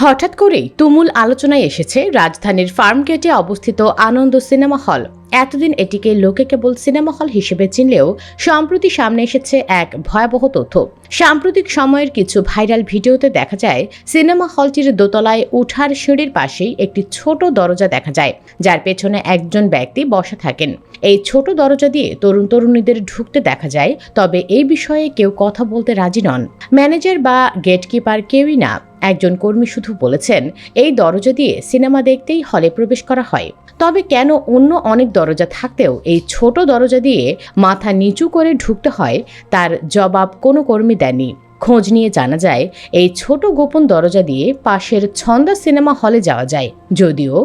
হঠাৎ করেই তুমুল আলোচনায় এসেছে রাজধানীর ফার্মগেটে অবস্থিত আনন্দ সিনেমা হল। এতদিন এটিকে লোকে কেবল সিনেমা হল হিসেবে চিনলেও সম্প্রতি সামনে এসেছে এক ভয়াবহ তথ্য। সাম্প্রতিক সময়ের কিছু ভাইরাল ভিডিওতে দেখা যায় সিনেমা হলটির দোতলায় ওঠার সিঁড়ির পাশেই একটি ছোট দরজা দেখা যায়, যার পেছনে একজন ব্যক্তি বসা থাকেন। এই ছোট দরজা দিয়ে তরুণ তরুণীদের ঢুকতে দেখা যায়, তবে এই বিষয়ে কেউ কথা বলতে রাজি নন। ম্যানেজার বা গেটকিপার কেউই না। একজন কর্মী শুধু বলেছেন, এই দরজা দিয়ে সিনেমা দেখতেই হলে প্রবেশ করা হয়। তবে কেন অন্য অনেক দরজা থাকতেও এই ছোট দরজা দিয়ে মাথা নিচু করে ঢুকতে হয়, তার জবাব কোনো কর্মী দেননি। খোঁজ নিয়ে জানা যায়, এই ছোট গোপন দরজা দিয়ে পাশের ছন্দা সিনেমা হলে যাওয়া যায়। যদিও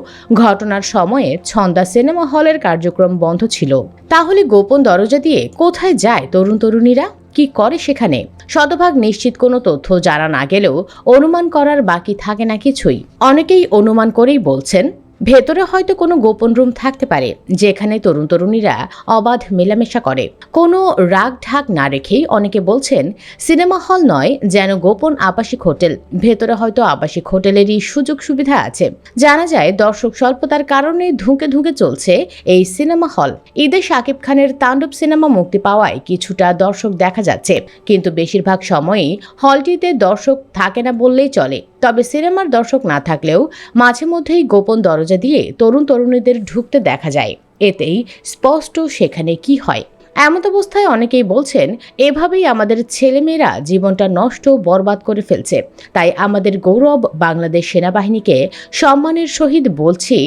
ঘটনার সময়ে ছন্দা সিনেমা হলের কার্যক্রম বন্ধ ছিল। তাহলে গোপন দরজা দিয়ে কোথায় যায় তরুণ তরুণীরা? কি করে সেখানে? শতভাগ নিশ্চিত কোনো তথ্য জানা না গেলেও অনুমান করার বাকি থাকে না কিছুই। অনেকেই অনুমান করেই বলছেন, ভেতরে হয়তো কোনো গোপন রুম থাকতে পারে, যেখানে তরুণ তরুণীরা অবাধ মেলামেশা করে। কোনো রাগ ঢাক না রেখেই অনেকে বলছেন, সিনেমা হল নয়, যেন গোপন আবাসিক হোটেল। ভেতরে হয়তো আবাসিক হোটেলেরই সুযোগ সুবিধা আছে। জানা যায়, দর্শক স্বল্পতার কারণে ধুঁকে ধুঁকে চলছে এই সিনেমা হল। ঈদে শাকিব খানের তাণ্ডব সিনেমা মুক্তি পাওয়ায় কিছুটা দর্শক দেখা যাচ্ছে, কিন্তু বেশিরভাগ সময়ই হলটিতে দর্শক থাকে না বললেই চলে। তবে সিনেমার দর্শক না থাকলেও মাঝে মধ্যেই গোপন দরজা দিয়ে তরুণ তরুণীদের ঢুকতে দেখা যায়। এতেই স্পষ্ট সেখানে কি হয়। এমত অবস্থায় অনেকেই বলছেন, এভাবেই আমাদের ছেলেমেয়েরা জীবনটা নষ্ট বরবাদ করে ফেলছে। তাই আমাদের গৌরব বাংলাদেশ সেনাবাহিনীকে সম্মানের সহিত বলছি,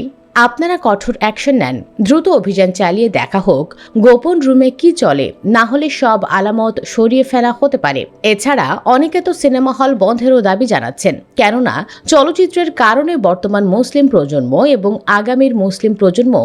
আপনারা কঠোর অ্যাকশন নেন। দ্রুত অভিযান চালিয়ে দেখা হোক গোপন রুমে কি চলে, না হলে সব আলামত সরিয়ে ফেলা হতে পারে। এছাড়া অনেকে তো সিনেমা হল বন্ধেরও দাবি জানাচ্ছেন, কেননা চলচ্চিত্রের কারণে বর্তমান মুসলিম প্রজন্ম এবং আগামীর মুসলিম প্রজন্ম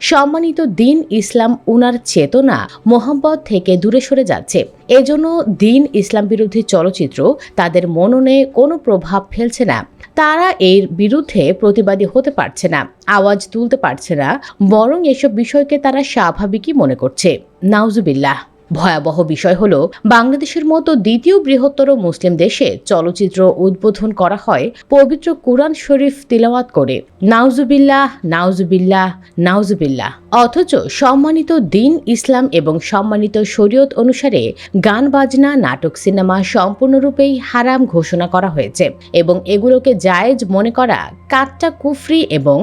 সম্মানিত দ্বীন ইসলাম উনার চেতনা মোহাম্মদ থেকে দূরে সরে যাচ্ছে। এজন্য দ্বীন ইসলাম বিরোধী চলচ্চিত্র তাদের মননে কোনো প্রভাব ফেলছে না। তারা এর বিরুদ্ধে প্রতিবাদী হতে পারছে না, আওয়াজ তুলতে পারছে না, বরং এসব বিষয়কে তারা স্বাভাবিকই মনে করছে। নাউজুবিল্লাহ। ভয়াবহ বিষয় হলো, বাংলাদেশের মতো দ্বিতীয় বৃহত্তর মুসলিম দেশে চলচ্চিত্র উদ্বোধন করা হয় পবিত্র কুরআন শরীফ তিলাওয়াত করে। নাউজুবিল্লাহ, নাউজুবিল্লাহ, নাউজুবিল্লাহ। অথচ সম্মানিত দ্বীন ইসলাম এবং সম্মানিত শরীয়ত অনুসারে গান বাজনা, নাটক, সিনেমা সম্পূর্ণরূপেই হারাম ঘোষণা করা হয়েছে এবং এগুলোকে জায়েজ মনে করা কাট্টা কুফরি এবং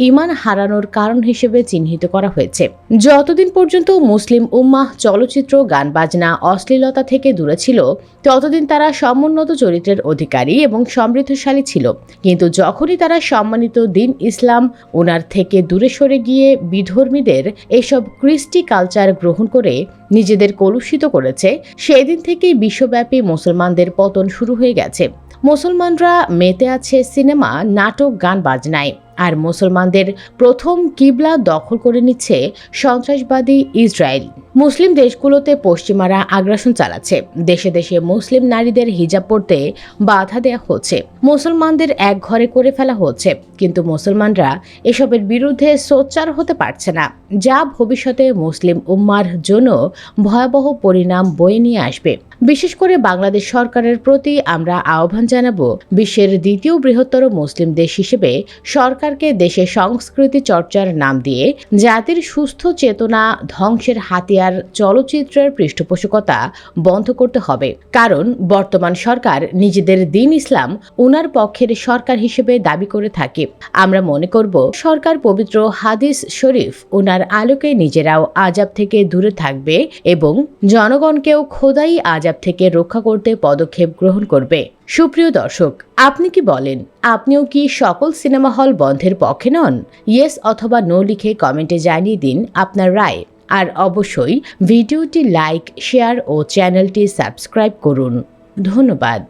ঈমান হারানোর কারণ হিসেবে চিহ্নিত করা হয়েছে। যতদিন পর্যন্ত মুসলিম উম্মাহ চলচ্চিত্র, গান বাজনা, অশ্লীলতা থেকে দূরে ছিল, ততদিন তারা সমুন্নত চরিত্রের অধিকারী এবং সমৃদ্ধশালী ছিল। কিন্তু যখনই তারা সম্মানিত দ্বীন ইসলাম ওনার থেকে দূরে সরে গিয়ে বিধর্মীদের এসব কৃষ্টি কালচার গ্রহণ করে নিজেদের কলুষিত করেছে, সেদিন থেকেই বিশ্বব্যাপী মুসলমানদের পতন শুরু হয়ে গেছে। মুসলমানরা মেতে আছে সিনেমা, নাটক, গান বাজনায়, আর মুসলমানদের প্রথম কিবলা দখল করে নিচ্ছে সন্ত্রাসবাদী ইসরায়েল। মুসলিম দেশগুলোতে পশ্চিমারা আগ্রাসন চালাচ্ছে। দেশে দেশে মুসলিম নারীদের হিজাব পরতে বাধা দেয়া হচ্ছে, মুসলমানদের এক ঘরে করে ফেলা হচ্ছে। কিন্তু মুসলমানরা এসবের বিরুদ্ধে সোচ্চার হতে পারছে না, যা ভবিষ্যতে মুসলিম উম্মার জন্য ভয়াবহ পরিণাম বয়ে নিয়ে আসবে। বিশেষ করে বাংলাদেশ সরকারের প্রতি আমরা আহ্বান জানাবো, বিশ্বের দ্বিতীয় বৃহত্তর মুসলিম দেশ হিসেবে সরকারকে দেশের সংস্কৃতি চর্চার নাম দিয়ে জাতির সুস্থ চেতনা ধ্বংসের হাতিয়ার চলচ্চিত্রের পৃষ্ঠপোষকতা বন্ধ করতে হবে। কারণ বর্তমান সরকার নিজেদের দ্বীন ইসলাম উনার পক্ষের সরকার হিসেবে দাবি করে থাকে। আমরা মনে করব, সরকার পবিত্র হাদিস শরীফ উনার আলোকে নিজেরাও আযাব থেকে দূরে থাকবে এবং জনগণকেও খোদাই আযাব থেকে রক্ষা করতে পদক্ষেপ গ্রহণ করবে। সুপ্রিয় দর্শক, আপনি কি বলেন? আপনিও কি সকল সিনেমা হল বন্ধের পক্ষে নন? ইয়েস অথবা নো লিখে কমেন্টে জানিয়ে দিন আপনার রায়। আর অবশ্যই ভিডিওটি লাইক, শেয়ার ও চ্যানেলটি সাবস্ক্রাইব করুন। ধন্যবাদ।